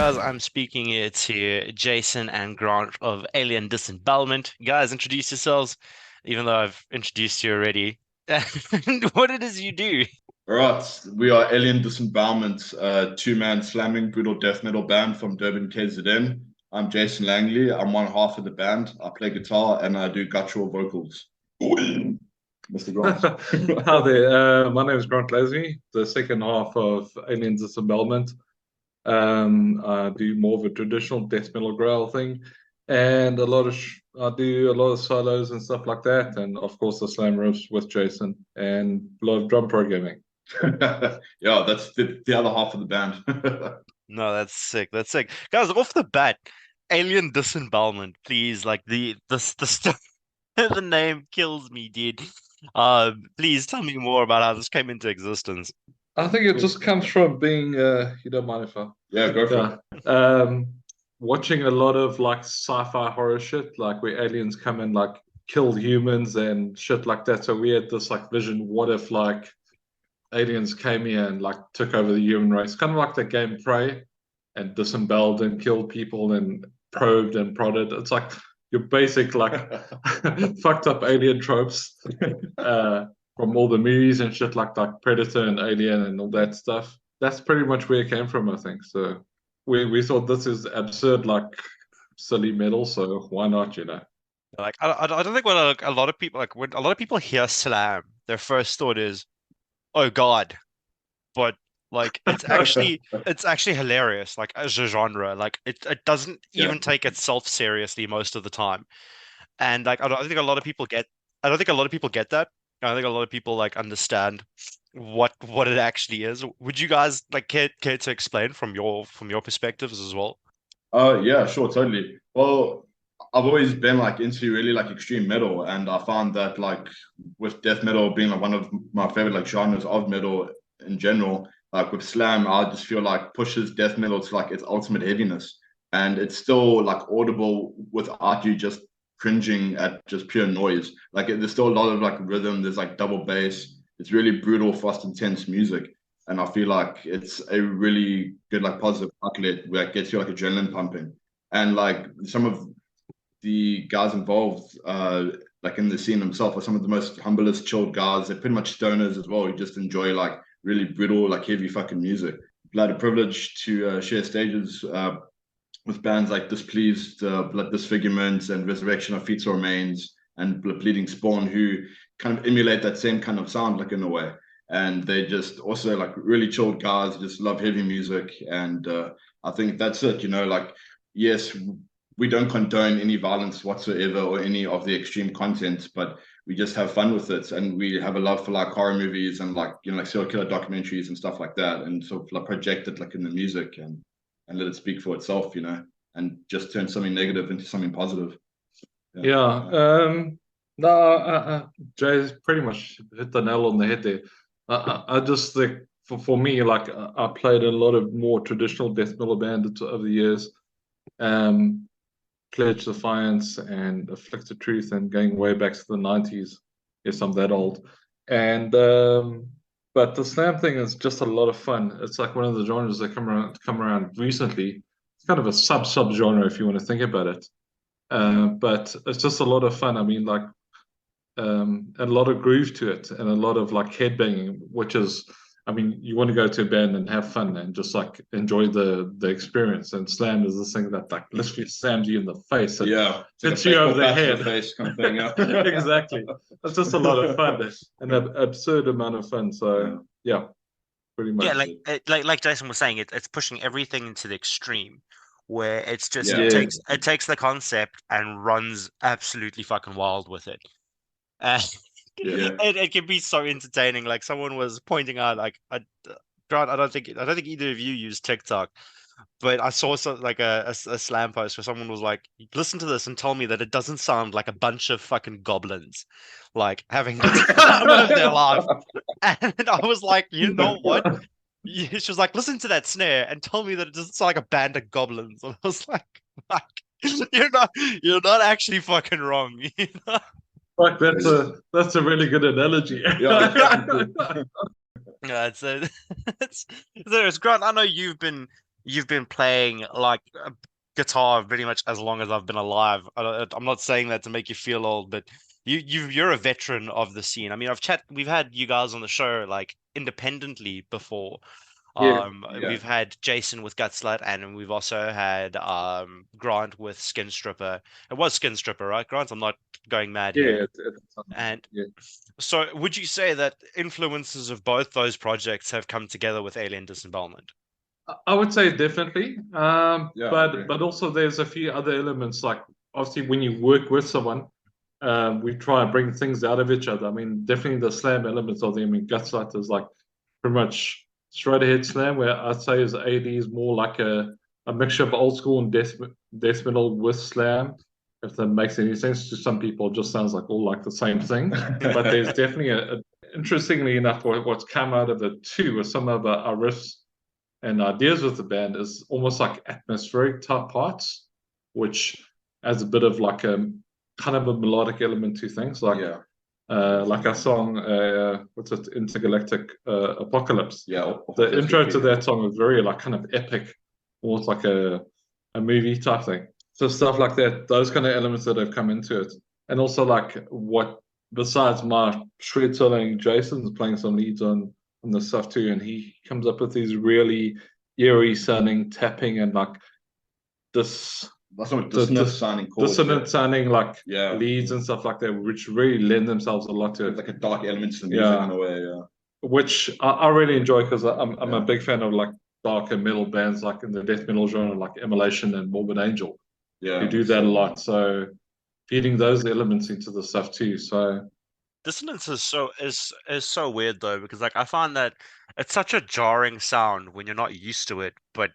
guys? I'm speaking here to Jason and Grant of Alien Disembowelment. Guys, introduce yourselves, even though I've introduced you already. And what it is you do. All right, we are Alien Disembowelment, two-man slamming brutal death metal band from Durban, KZN. I'm Jason Langley. I'm one half of the band. I play guitar and I do guttural vocals. Mr. Grant. Hi there. My name is Grant Lasmy, the second half of Alien Disembowelment. I do more of a traditional death metal growl thing, and I do a lot of solos and stuff like that, and of course the slam riffs with Jason and a lot of drum programming. Yeah, that's the other half of the band. No, that's sick. That's sick. Guys, off the bat, Alien Disembowelment, please. Like the stuff, the name kills me, dude. Please tell me more about how this came into existence. I think it just comes from being, you don't mind if I, Yeah, go for it. watching a lot of like sci-fi horror shit, like where aliens come and like kill humans and shit like that. So we had this like vision, what if like aliens came here and like took over the human race, kind of like the game Prey, and disemboweled and killed people and probed and prodded. It's like your basic like fucked up alien tropes from all the movies and shit like Predator and Alien and all that stuff. That's pretty much where it came from, I think. So we thought this is absurd, like silly metal. So why not, you know? Like I don't think when a lot of people like when a lot of people hear slam, their first thought is, "Oh God," but like it's actually hilarious. Like as a genre, like it doesn't Yeah. even take itself seriously most of the time. And like I don't think a lot of people get. I don't think a lot of people get that. I don't think a lot of people like understand what it actually is. Would you guys like care to explain from your perspectives as well? Yeah, sure, totally. Well, I've always been like into really like extreme metal, and I found that like with death metal being like one of my favorite like genres of metal in general, like with slam, I just feel like pushes death metal to like its ultimate heaviness, and it's still like audible without you just cringing at just pure noise. Like there's still a lot of like rhythm. There's like double bass. It's really brutal, fast, intense music. And I feel like it's a really good like positive outlet where it gets you like adrenaline pumping. And like some of the guys involved, like in the scene themselves, are some of the most humblest, chilled guys. They're pretty much stoners as well. You just enjoy like really brutal, like heavy fucking music. I've had a privilege to share stages with bands like Displeased, Blood Disfigurement, and Resurrection of Fetal Remains, and Bleeding Spawn, who kind of emulate that same kind of sound, like in a way. And they just also like really chilled guys, just love heavy music. And I think that's it, you know, like, yes, we don't condone any violence whatsoever or any of the extreme content, but we just have fun with it. And we have a love for like horror movies and like, you know, like serial killer documentaries and stuff like that. And sort of like project it like in the music and let it speak for itself, you know, and just turn something negative into something positive. Yeah. No, Jay's pretty much hit the nail on the head there. I just think for me, like I played a lot of more traditional death metal bands over the years. Pledge Defiance and Afflicted Truth, and going way back to the 90s. Yes, I'm that old. And but the slam thing is just a lot of fun. It's like one of the genres that come around recently. It's kind of a sub genre if you want to think about it. But it's just a lot of fun. I mean, like a lot of groove to it and a lot of like headbanging, which is, I mean, you want to go to a band and have fun and just like enjoy the experience. And slam is this thing that like literally slams you in the face and Yeah, hits you over the head. Face kind of thing. Yeah. Exactly. It's just a lot of fun, an absurd amount of fun. So yeah, pretty much. Yeah, like Jason was saying, it's pushing everything into the extreme, where it's just Yeah. it takes the concept and runs absolutely fucking wild with it. Uh, Yeah. it can be so entertaining. Like someone was pointing out, like Grant, I don't think either of you use TikTok, but I saw like a slam post where someone was like, "Listen to this and tell me that it doesn't sound like a bunch of fucking goblins, like having the time of their life." And I was like, you know what? She was like, listen to that snare and tell me that it doesn't sound like a band of goblins. And I was like, fuck, you're not actually fucking wrong. You know? Like that's a really good analogy. Yeah. Yeah, it's it's Grant. I know you've been you've been playing like a guitar pretty much as long as I've been alive. I'm not saying that to make you feel old, but you're a veteran of the scene. I mean, we've had you guys on the show like independently before. Yeah, Yeah. We've had Jason with Gutslut, and we've also had Grant with Skin Stripper. It was Skin Stripper, right, Grant? I'm not going mad here. yeah, And yeah, so, would you say that influences of both those projects have come together with Alien Disembowelment? I would say definitely. Yeah, I agree. But also there's a few other elements like obviously when you work with someone, we try and bring things out of each other. I mean, definitely the slam elements of them. I mean, Gutslight is like pretty much straight ahead slam, where I'd say is 80 is more like a mixture of old school and death metal with slam. If that makes any sense to some people, it just sounds like all like the same thing. But there's definitely interestingly enough, what's come out of it too, with some of our riffs and ideas with the band is almost like atmospheric type parts, which adds a bit of like a kind of a melodic element to things. Like our song, what's it, Intergalactic Apocalypse. Yeah, The intro to that song was very like kind of epic, almost like a movie type thing. So stuff like that, those kind of elements that have come into it, and also like what besides my shred soloing, Jason's playing some leads on the stuff too, and he comes up with these really eerie sounding tapping and like this That's not dissonant sounding chords. dissonant sounding like Yeah. leads and stuff like that, which really lend themselves a lot to it. Like a dark element to the music in a way, yeah. Which I really enjoy because I'm a big fan of like darker metal bands like in the death metal genre, like Immolation and Morbid Angel. Yeah. Who do that a lot. So feeding those elements into the stuff too. So Dissonance is so weird though, because like I find that it's such a jarring sound when you're not used to it, but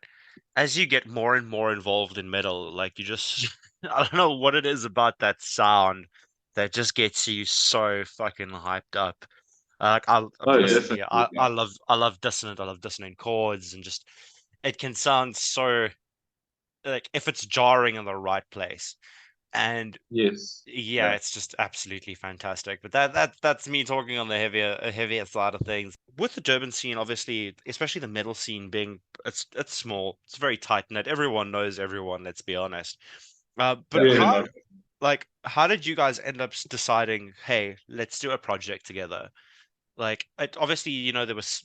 as you get more and more involved in metal, like you just I don't know what it is about that sound that just gets you so fucking hyped up. Like I oh yeah, personally, I love dissonant. I love dissonant chords, and just it can sound so like if it's jarring in the right place. And yes. yeah, it's just absolutely fantastic. But that's me talking on the heavier side of things. With the Durban scene, obviously, especially the metal scene being it's small, it's very tight knit. Everyone knows everyone, let's be honest. But Yeah. how did you guys end up deciding, hey, let's do a project together? Like obviously, there was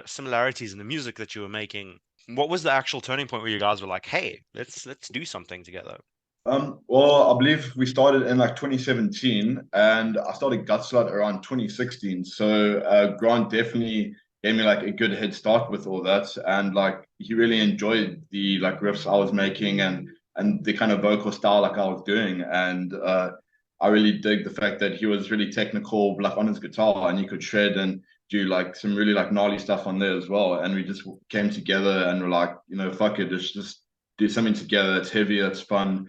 similarities in the music that you were making. What was the actual turning point where you guys were like, hey, let's do something together? Well, I believe we started in like 2017 and I started Gutslut around 2016. So Grant definitely gave me like a good head start with all that. And like he really enjoyed the like riffs I was making and the kind of vocal style like I was doing. And I really dig the fact that he was really technical like on his guitar and he could shred and do like some really like gnarly stuff on there as well. And we just came together and were like, fuck it, let's just do something together that's heavy, that's fun,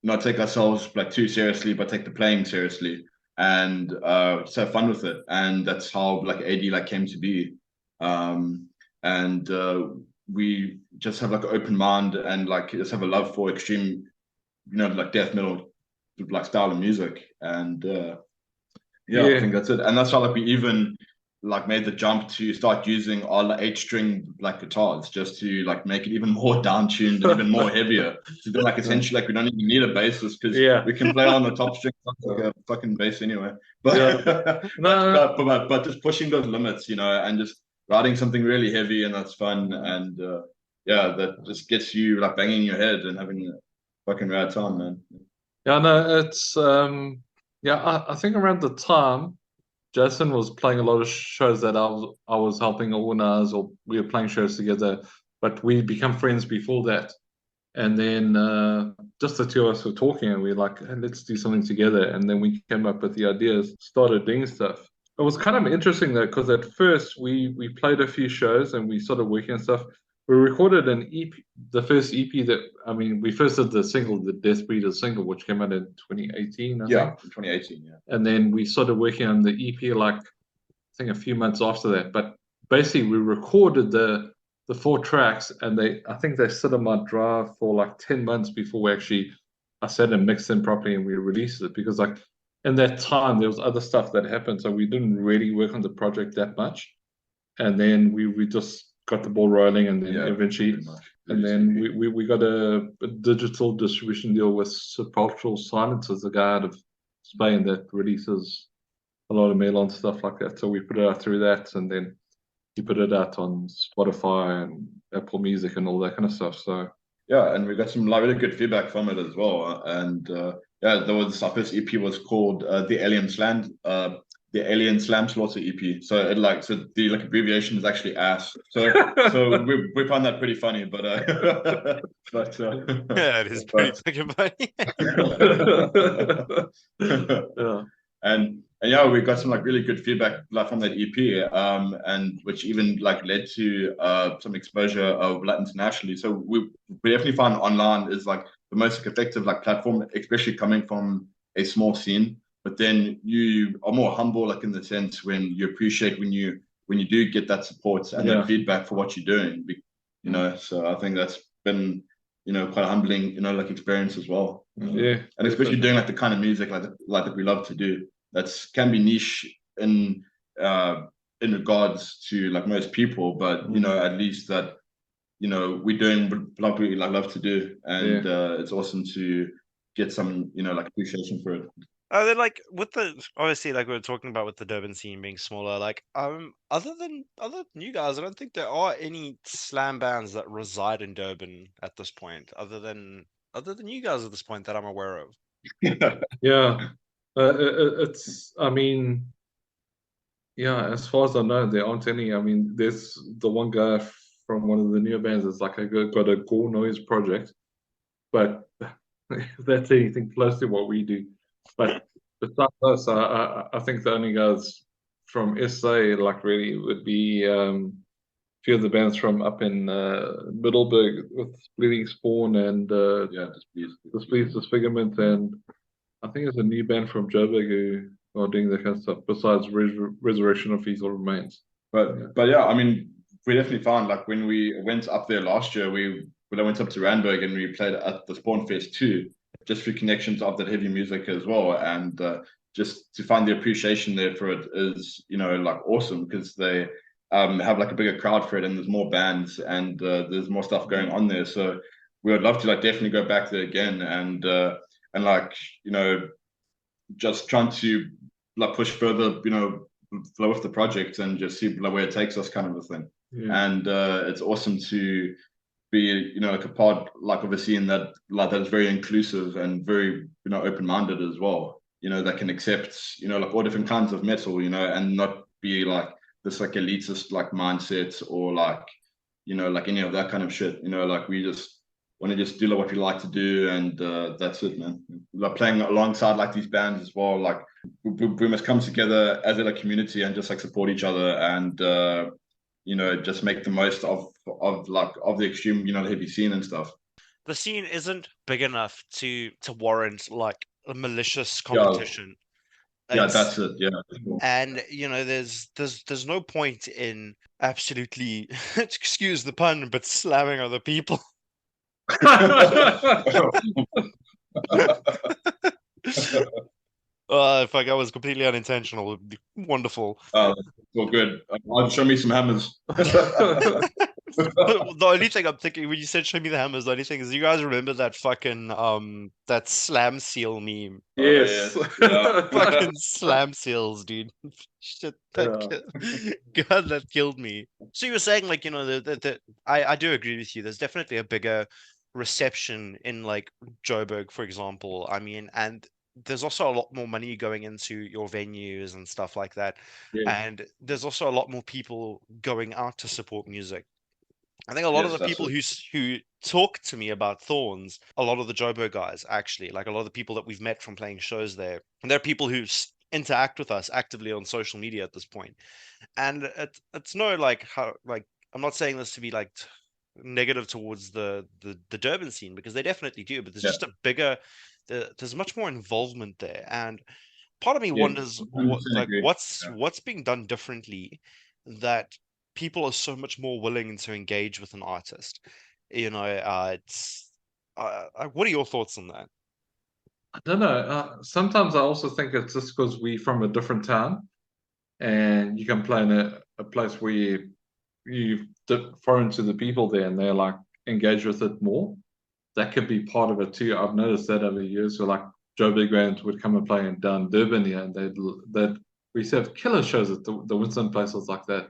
not take ourselves like too seriously, but take the playing seriously and just have fun with it. And that's how like AD like came to be. And we just have like an open mind and like just have a love for extreme, like death metal like style of music. And I think that's it. And that's how like we even like made the jump to start using all the 8-string like guitars just to like make it even more down tuned and even more heavier. So then like essentially like we don't even need a bassist because we can play on the top string like a fucking bass anyway. But but just pushing those limits, and just writing something really heavy and that's fun and that just gets you like banging your head and having a fucking rad time, man. Yeah, no, it's I think around the time Jason was playing a lot of shows that I was helping organize, or we were playing shows together, but we become friends before that. And then just the two of us were talking, and we were like, hey, let's do something together. And then we came up with the ideas, started doing stuff. It was kind of interesting though, because at first we played a few shows and we started working on stuff. We recorded an EP, the first EP we first did the single, the Death Breeder single, which came out in 2018, I think. 2018, yeah. And then we started working on the EP like, I think a few months after that. But basically we recorded the 4 tracks and I think they sit on my drive for like 10 months before I sat and mixed them properly and we released it, because like in that time there was other stuff that happened, so we didn't really work on the project that much. And then we just got the ball rolling, and then eventually And then we got a digital distribution deal with Sepulchral Silencers, a guy out of Spain that releases a lot of mail on stuff like that. So we put it out through that, and then he put it out on Spotify and Apple Music and all that kind of stuff. So yeah, and we got some really good feedback from it as well. And yeah, there was our first EP was called the Alien Slam Slaughter EP. So the abbreviation is actually ASS. So we found that pretty funny, but yeah, it is pretty fucking funny. yeah. And yeah, we got some really good feedback from that EP, and which even led to some exposure of internationally. So we definitely find online is the most effective platform, especially coming from a small scene. But then you are more humble, in the sense when you appreciate when you do get that support and that feedback for what you're doing. So I think that's been quite a humbling experience as well. Yeah, and especially doing the kind of music that we love to do. That's can be niche in regards to most people, but at least that we're doing what we love to do, and it's awesome to get some appreciation for it. Then with the obviously we were talking about with the Durban scene being smaller, other than you guys, I don't think there are any slam bands that reside in Durban at this point, other than you guys at this point that I'm aware of. Yeah. It's, I mean, yeah, as far as I know, there aren't any. I mean, there's the one guy from one of the newer bands that's got a gore noise project, but if that's anything close to what we do. But besides us, I think the only guys from SA really would be a few of the bands from up in Middelburg with Bleeding Spawn and Displeased Disfigurement, and I think there's a new band from Joburg who are doing that kind of stuff besides Resurrection of Fecal Remains. But yeah, I mean, we definitely found when we went up there last year, when I went up to Randburg and we played at the Spawn Fest too, just through connections of that heavy music as well, and just to find the appreciation there for it is awesome, because they have a bigger crowd for it, and there's more bands, and there's more stuff going on there. So we would love to definitely go back there again, and just trying to push further, flow with the project and just see where it takes us, kind of a thing. And it's awesome to be a part of a scene that is very inclusive and very open-minded as well, that can accept all different kinds of metal, and not be this elitist mindset or any of that kind of shit. We just want to just do what we like to do, and that's it, man. Playing alongside these bands as well, we must come together as a community and just support each other, and just make the most of the extreme heavy scene and stuff. The scene isn't big enough to warrant a malicious competition. Yeah, that's it. Yeah, and there's no point in absolutely excuse the pun, but slamming other people. If I was completely unintentional, it would be wonderful. Well, good. Show me some hammers. The only thing I'm thinking when you said show me the hammers, the only thing is, you guys remember that fucking that slam seal meme? Yes. Fucking slam seals, dude. Shit, God, that killed me. So you were saying I do agree with you. There's definitely a bigger reception in Joburg, for example. I mean, and there's also a lot more money going into your venues and stuff like that. And there's also a lot more people going out to support music. I think a lot of the people who talk to me about Thorns, a lot of the Joburg guys, actually, a lot of the people that we've met from playing shows there, and there are people who interact with us actively on social media at this point. And it's no I'm not saying this to be negative towards the Durban scene, because they definitely do, but there's just a bigger, there's much more involvement there, and part of me wonders what's being done differently that people are so much more willing to engage with an artist. It's what are your thoughts on that? I don't know. Sometimes I also think it's just because we're from a different town, and you can play in a place where you foreign to the people there, and they're engage with it more. That could be part of it too. I've noticed that over the years. So like Joe Big Band would come and play down Durban here, and we used to have killer shows at the Winston places like that,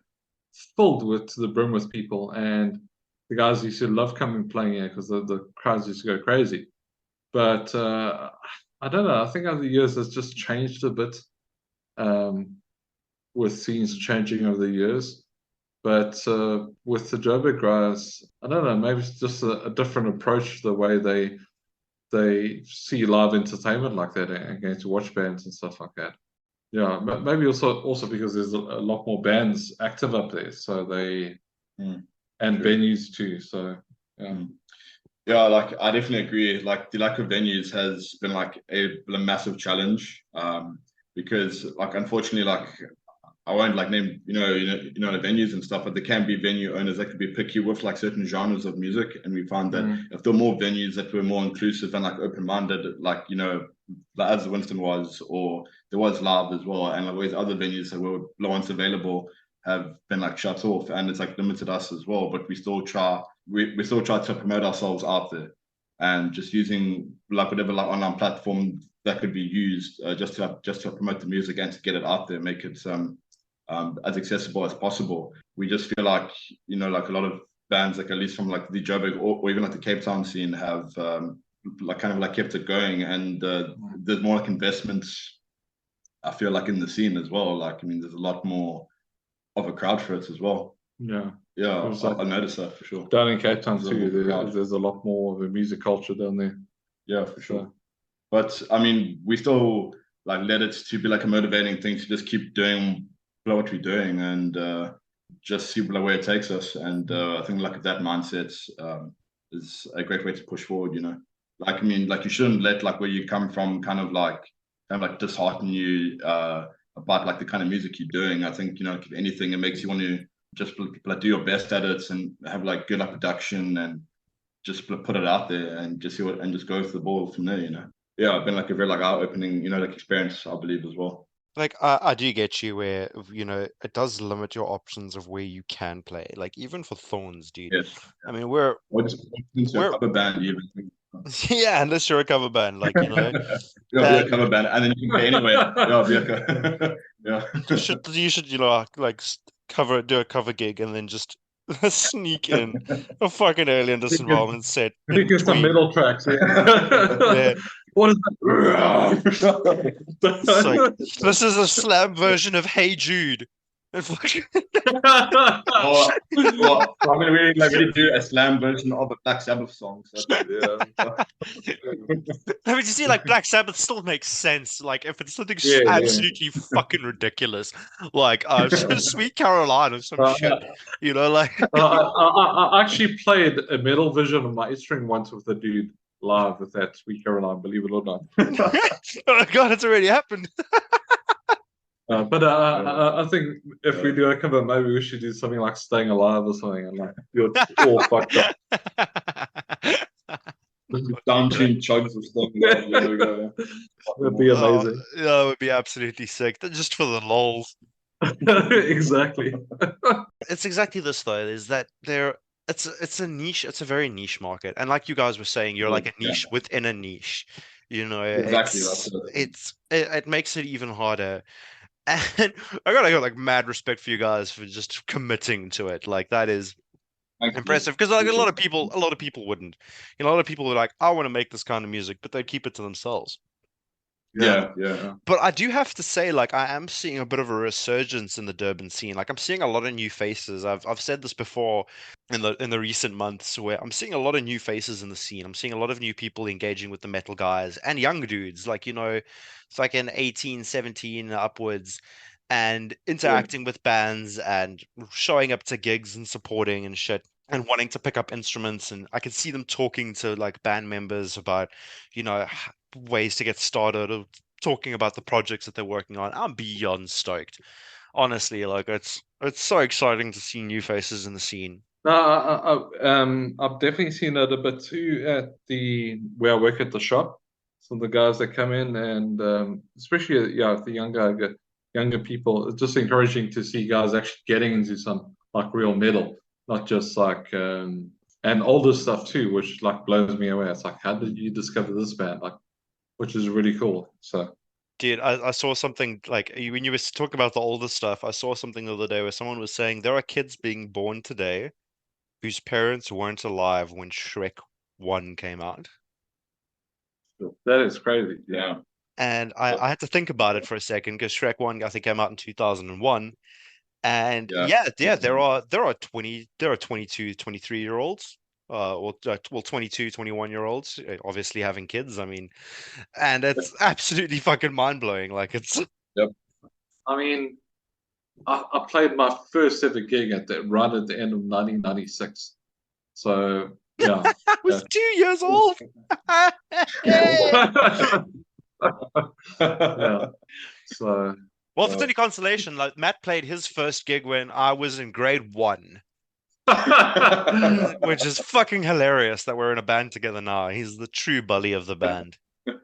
filled with to the brim with people, and the guys used to love coming playing here because the crowds used to go crazy. But I don't know. I think over the years it's just changed a bit, with scenes changing over the years. But with the Joburg guys, I don't know. Maybe it's just a different approach to the way they see live entertainment like that and going to watch bands and stuff like that. Yeah, maybe also because there's a lot more bands active up there, so they and venues too. So yeah. Yeah, like I definitely agree. Like the lack of venues has been like a massive challenge. Because like unfortunately, like I won't like name the venues and stuff, but there can be venue owners that could be picky with like certain genres of music, and we find that if there were more venues that were more inclusive and like open-minded, like as Winston was, or there was Live as well, and like these other venues that were once available have been like shut off, and it's like limited us as well. But we still try to promote ourselves out there, and just using like whatever like online platform that could be used just to promote the music and to get it out there, make it as accessible as possible. We just feel like like a lot of bands, like at least from like the Joburg or even like the Cape Town scene, have like kind of like kept it going, and there's more like investments, I feel like, in the scene as well. Like I mean, there's a lot more of a crowd for it as well. Yeah, I noticed that for sure. Down in Cape Town too, there's a lot more of a music culture down there. Yeah, for sure. But I mean, we still like let it to be like a motivating thing to just keep doing what we're doing and just see where it takes us. And I think like that mindset is a great way to push forward. Like I mean, like you shouldn't let like where you come from kind of like dishearten you about like the kind of music you're doing. I think if anything, it makes you want to just like do your best at it and have like good like production and just put it out there and just see what and just go for the ball from there. Yeah, it's been like a very like eye-opening like experience, I believe, as well. Like I do get you where it does limit your options of where you can play. Like even for Thorns, dude. Yes. I mean we're a cover band even. Yeah, unless you're a cover band, like be a cover band, and then you can play anyway. Yeah. You should like do a cover gig and then just sneak in a fucking Alien Disembowelment set. We get some metal tracks. Yeah. What is that? Like, this is a slam version of Hey Jude. I'm gonna really do a slam version of a Black Sabbath song. So, I mean, you see, like Black Sabbath still makes sense. Like if it's something absolutely fucking ridiculous, like Sweet Caroline or some shit, like. I actually played a metal version of my E-string once with a dude live with that Sweet Caroline, believe it or not. Oh god, it's already happened. But I think if we do a cover, maybe we should do something like Staying Alive or something, and like you're all fucked up. Downstream chugs of stuff. That'd be amazing. Yeah, it would be absolutely sick. Just for the lols. Exactly. It's exactly this though. Is that it's a niche. It's a very niche market, and like you guys were saying, you're like a niche within a niche. Exactly. It makes it even harder. And I got like mad respect for you guys for just committing to it. Like that is impressive because like a lot of people wouldn't. A lot of people are like, I want to make this kind of music, but they keep it to themselves. Yeah. But I do have to say, like, I am seeing a bit of a resurgence in the Durban scene. Like, I'm seeing a lot of new faces. I've said this before in the recent months, where I'm seeing a lot of new faces in the scene. I'm seeing a lot of new people engaging with the metal guys and young dudes, like it's like an 18, 17 upwards, and interacting with bands and showing up to gigs and supporting and shit. And wanting to pick up instruments, and I can see them talking to like band members about, ways to get started, or talking about the projects that they're working on. I'm beyond stoked, honestly. Like it's so exciting to see new faces in the scene. I've definitely seen it a bit too at where I work at the shop. Some of the guys that come in, and especially the younger people, it's just encouraging to see guys actually getting into some like real metal, not just like and older stuff too, which like blows me away. It's like, how did you discover this band? Like, which is really cool. So Dude, I saw something like when you were talking about the older stuff, I saw something the other day where someone was saying there are kids being born today whose parents weren't alive when Shrek 1 came out. that is crazy. Yeah. And I had to think about it for a second because Shrek 1 I think came out in 2001. And Yeah. yeah, there are 22, 23-year olds, well 22, 21-year olds obviously having kids. I mean, and it's absolutely fucking mind-blowing. Like it's Yep. I mean, I played my first ever gig right at the end of 1996. So yeah. I was 2 years old. Yeah. So Well, if it's any consolation, like Matt played his first gig when I was in grade 1, which is fucking hilarious that we're in a band together now. He's the true bully of the band.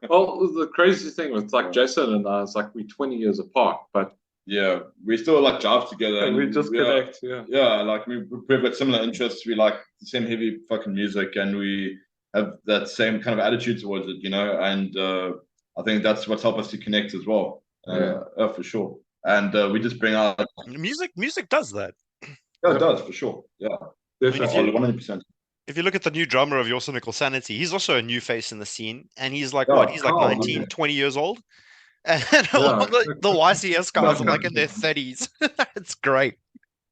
well, the crazy thing with like Jason and I is like we're 20 years apart, but Yeah, we still like jobs together, and we just connect. Yeah. yeah, like we've got similar interests. We like the same heavy fucking music, and we have that same kind of attitude towards it, you know. And I think that's what's helped us to connect as well. For sure. And we just bring out. Music does that. Yeah, it does for sure. Yeah, Definitely. 100%. If you look at the new drummer of Your Cynical Sanity, he's also a new face in the scene, and he's like Yeah, what? He's like Carl, 19, yeah. 20 years old. And all the YCS guys are like in their 30s. It's great.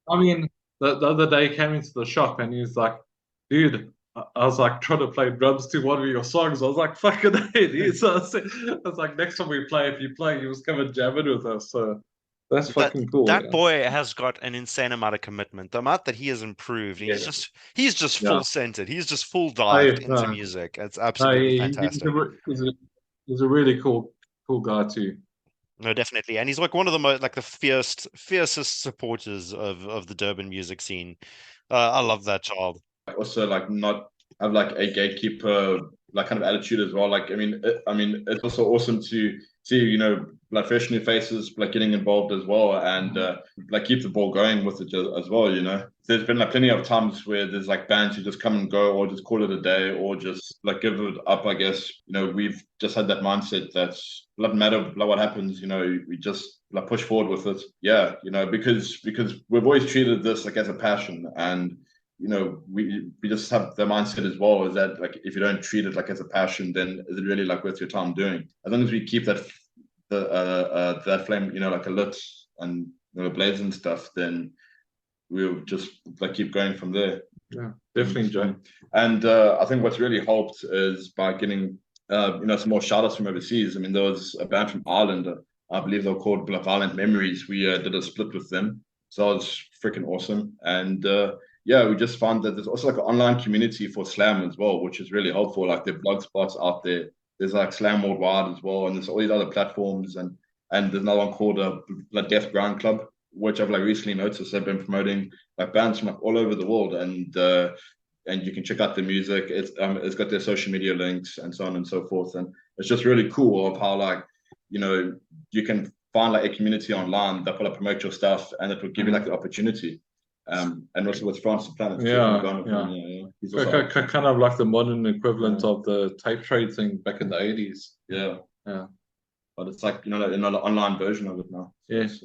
I mean, the other day he came into the shop and he was like, dude, I was like trying to play drums to one of your songs. I was like, fucking hey, dude. So I was like, next time we play, if you play, you must come and jam in with us. So that's That fucking cool. that Yeah. boy has got an insane amount of commitment. The amount that he has improved, he's just full centered. He's just full dived into music. It's absolutely fantastic. He's a really cool guy too. No, definitely, and he's like one of the most like the fiercest supporters of the Durban music scene. I love that child. Also, like not have like a gatekeeper like kind of attitude as well. Like, I mean, it's also awesome to see, you know, like fresh new faces like getting involved as well, and like keep the ball going with it as well. You know, there's been like plenty of times where there's like bands who just come and go, or just call it a day, or just like give it up. I guess, you know, we've just had that mindset that's doesn't matter like what happens. You know, we just like push forward with it. Yeah, you know, because we've always treated this like as a passion, and you know, we just have the mindset as well is that like if you don't treat it like as a passion, then is it really like worth your time doing? As long as we keep that that flame, you know, like a lit and you know, blades and stuff, then we'll just like keep going from there. Yeah, definitely, Joe. And I think what's really helped is by getting you know, some more shout outs from overseas. I mean, there was a band from Ireland, I believe they were called Violent Memories. We did a split with them, so it was freaking awesome. And yeah, we just found that there's also like an online community for slam as well, which is really helpful. Like there are blog spots out there. There's like Slam Worldwide as well, and there's all these other platforms, and there's another one called Death Ground Club, which I've like recently noticed they've been promoting like bands from like all over the world, and you can check out the music. It's got their social media links and so on and so forth, and it's just really cool of how like, you know, you can find like a community online that will promote your stuff, and it will give you like the opportunity. And also with France the Planet. He's kind of like the modern equivalent of the tape trade thing back in the 80s. Yeah. But it's like, you know, another online version of it now. Yes.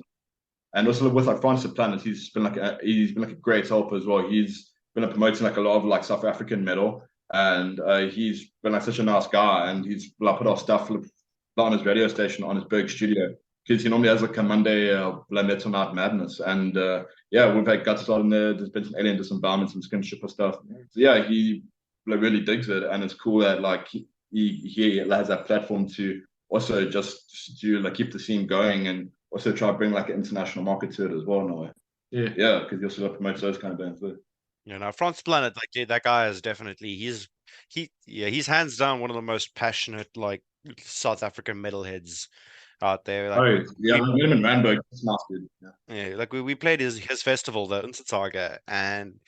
And also with like France the Planet, he's been like a great help as well. He's been promoting like a lot of like South African metal, and he's been like such a nice guy, and he's like put our stuff on his radio station on his Berg studio, because he normally has like a Monday Metal Night Madness, and yeah, we've had guts on there. There's been some Alien Disembowelment, some Skin Shipper stuff. So yeah, he like really digs it, and it's cool that like he has that platform to also just to like keep the scene going, and also try to bring like an international market to it as well in a way. Yeah, because he also promotes those kind of bands too. You know, France Planet, like yeah, that guy is definitely he's hands down one of the most passionate like South African metalheads out there. Like, yeah, we met him in Randburg. It's nice, dude. Yeah, like we played his festival, the Unsitage, and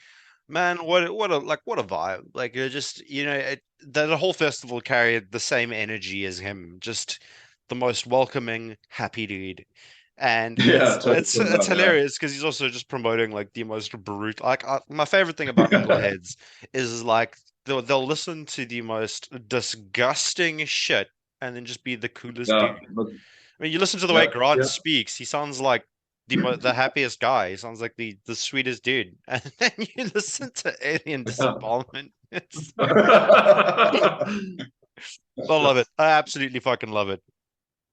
man, what a vibe! Like you're just, you know, the whole festival carried the same energy as him, just the most welcoming, happy dude. And Yeah, totally. it's hilarious because he's also just promoting like the most brutal. Like my favorite thing about metalheads is like they'll listen to the most disgusting shit and then just be the coolest dude. Yeah, but I mean, you listen to the way yeah. Grant speaks; he sounds like the happiest guy. He sounds like the sweetest dude. And then you listen to Alien Disembowelment. I love it. I absolutely fucking love it.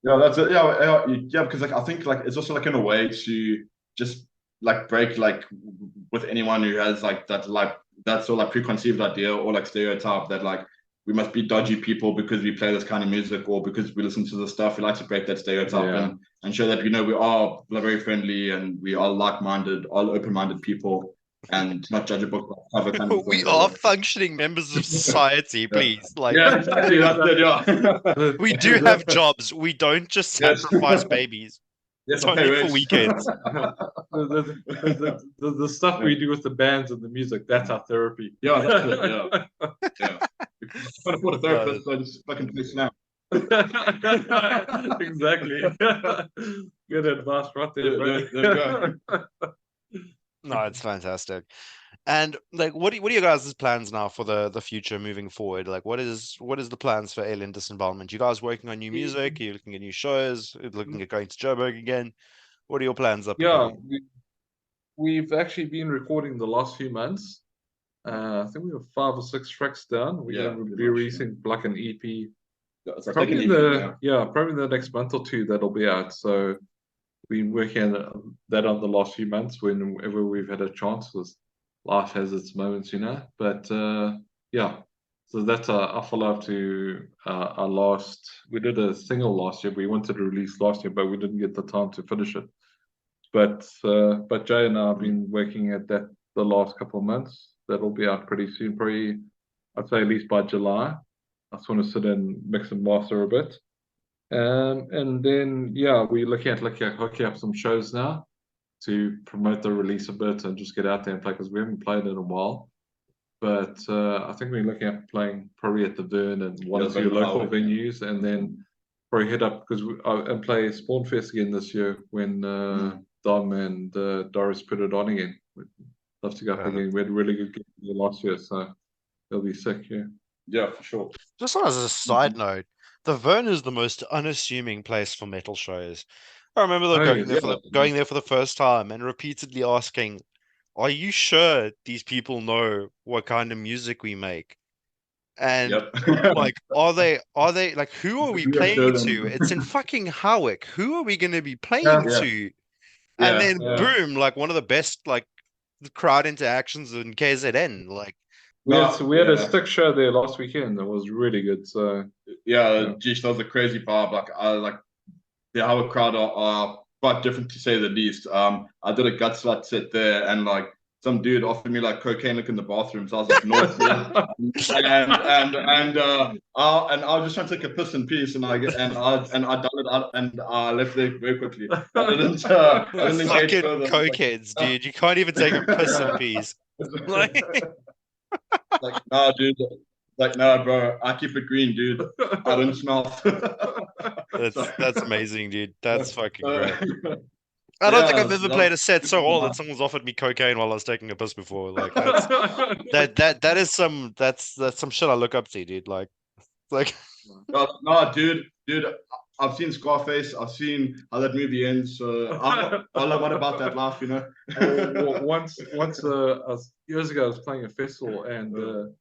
Yeah, that's it. Yeah, because like I think like it's also like in a way to just like break like with anyone who has like that sort of like preconceived idea or like stereotype that like we must be dodgy people because we play this kind of music or because we listen to this stuff. We like to break that stereotype and show that we are very friendly and we are like-minded, all open-minded people and not judge a book by cover kind of We thing. are functioning members of society, please. Like, Yeah, exactly. That's it. Yeah. we do have jobs. We don't just Yes. sacrifice babies. Yes, It's only for weekends. The stuff we do with the bands and the music, that's our therapy. Yeah, that's it. Yeah. Yeah. If I can't afford a therapist, I just fucking play Snap. Exactly. Good advice right there, bro. There you go. No, it's fantastic. And like, what are your guys' plans now for the future moving forward? Like, what is the plans for Alien Disembowelment? You guys working on new music? Are you looking at new shows? Looking at going to Joburg again? What are your plans up? Yeah, we've actually been recording the last few months. I think we have 5 or 6 tracks done. We're going to be releasing like an EP. It's like Probably an EP, probably the next month or two that'll be out. So we've been working on that on the last few months whenever we've had a chance. Because life has its moments, you know. But yeah, so that's a follow-up to our last. We did a single last year. We wanted to release last year, but we didn't get the time to finish it. But Jay and I have been working at that the last couple of months. That'll be out pretty soon, probably I'd say at least by July. I just want to sit and mix and master a bit. And then yeah, we're looking at hooking up some shows now to promote the release a bit and just get out there and play because we haven't played in a while. But I think we're looking at playing probably at the Vern and one or two local venues, and then probably head up because and play Spawnfest again this year when Dom and Doris put it on again. We'd love to go up again. We had a really good game last year, so it'll be sick. Yeah, for sure. Just as a side note, the Vern is the most unassuming place for metal shows. I remember going there for the first time and repeatedly asking, "Are you sure these people know what kind of music we make?" And like, are they like, who are we playing to? It's in fucking Howick. Who are we going to be playing to? And then boom, like one of the best like crowd interactions in KZN. Like we had a stick show there last weekend. That was really good. So geez, that was a crazy vibe. Like the Howick crowd are quite different to say the least. I did a gut slut set there, and like some dude offered me like cocaine in the bathroom, so I was like naughty, and I was just trying to take a piss in peace, and I done it out, and I left there very quickly. I didn't fucking cokeheads, dude. You can't even take a piss in peace. Like, nah, dude. Like, no, bro, I keep it green, dude. I don't smell. That's amazing, dude. That's fucking great. I don't think I've ever played a set so old that someone's offered me cocaine while I was taking a piss before. Like that's some shit I look up to, dude. Like no, dude. I've seen Scarface. I've seen how that movie ends. So I know what about that life, you know. Once years ago, I was playing a festival, and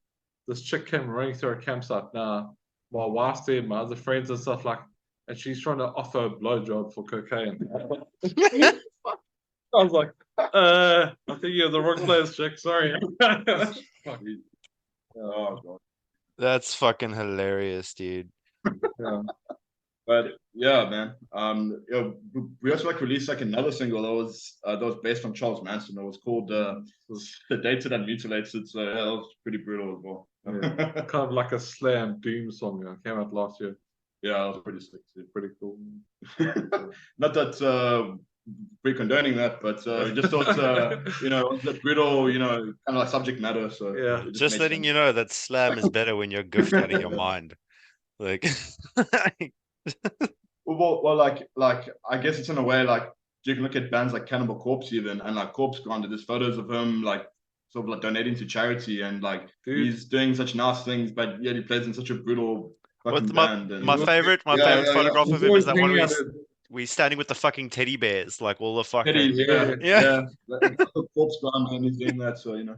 this chick came running through our campsite. Now, my wife's there, my other friends and stuff like, and she's trying to offer a blowjob for cocaine. I was like, I think you're the wrong place, chick. Sorry. Oh god. That's fucking hilarious, dude. Yeah. But yeah, man. We also released another single that was based on Charles Manson. It was called Sedated and Mutilated. So yeah, that was pretty brutal as well. Kind of like a slam doom song. Came out last year. Yeah, that was pretty sick too. Pretty cool. Not that we're condoning that, but just thought the brutal, kind of like subject matter. So yeah, just letting you know that slam is better when you're goofed out of your mind. Like Well, I guess it's in a way like you can look at bands like Cannibal Corpse even, and like Corpse Grinder. There's photos of him like sort of like donating to charity, and like he's doing such nice things, but yet he plays in such a brutal fucking band. And my favorite photograph of He's him is always that one hanging where out we standing with the fucking teddy bears, like all the fucking yeah. Corpse Grinder, and he's doing that, so you know.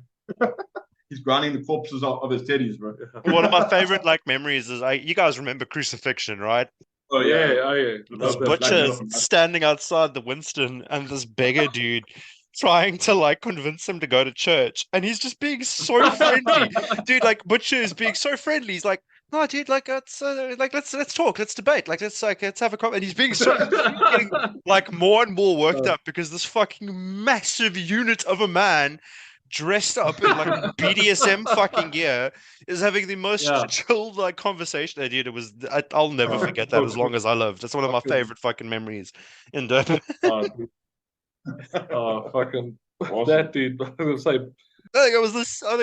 He's grinding the corpses of his teddies, bro. One of my favorite like memories is you guys remember Crucifixion, right? Oh yeah. This Love that. butcher standing outside the Winston and this beggar dude trying to like convince him to go to church, and he's just being so friendly. Dude, like Butcher is being so friendly. He's like, no, dude, like let's talk, let's debate, let's have a and he's being so getting like more and more worked up because this fucking massive unit of a man dressed up in like BDSM fucking gear is having the most chilled like conversation. Dude, it was I'll never forget that as long as I live. That's one of my favorite fucking memories in Durban. Fucking awesome. That dude. I was like, I think it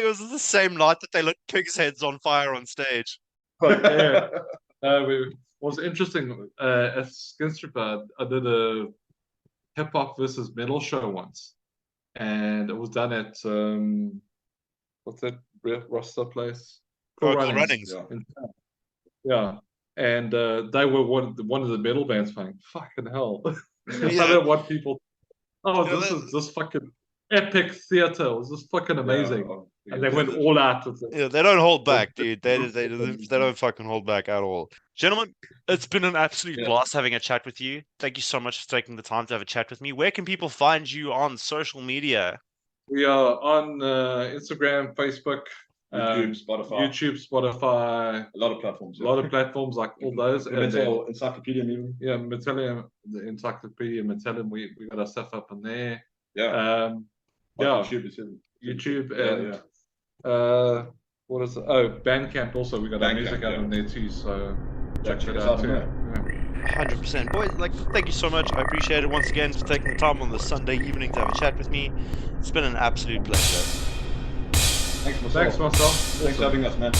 was the same night that they lit pigs' heads on fire on stage. It was interesting. At Skinstripper, I did a hip hop versus metal show once, and it was done at what's that roster place? Cool Runnings. Yeah, and they were one of the metal bands playing. Fucking hell! I don't know what people. This fucking epic theater. It was just fucking amazing. And they went all out with it. Yeah, they don't hold back, dude. They don't fucking hold back at all. Gentlemen, it's been an absolute blast having a chat with you. Thank you so much for taking the time to have a chat with me. Where can people find you on social media? We are on Instagram, Facebook, YouTube, Spotify. A lot of platforms. A lot of platforms like all those. Metal Encyclopedia, even. Yeah, Metallium, the Encyclopedia, Metallium. We got our stuff up on there. Yeah. YouTube and what is it? Oh, Bandcamp also. We got our music out on there too. So check it out too. 100%. Boys, like, thank you so much. I appreciate it once again for taking the time on this Sunday evening to have a chat with me. It's been an absolute pleasure. Thanks, Marcel. Thanks for having us, man.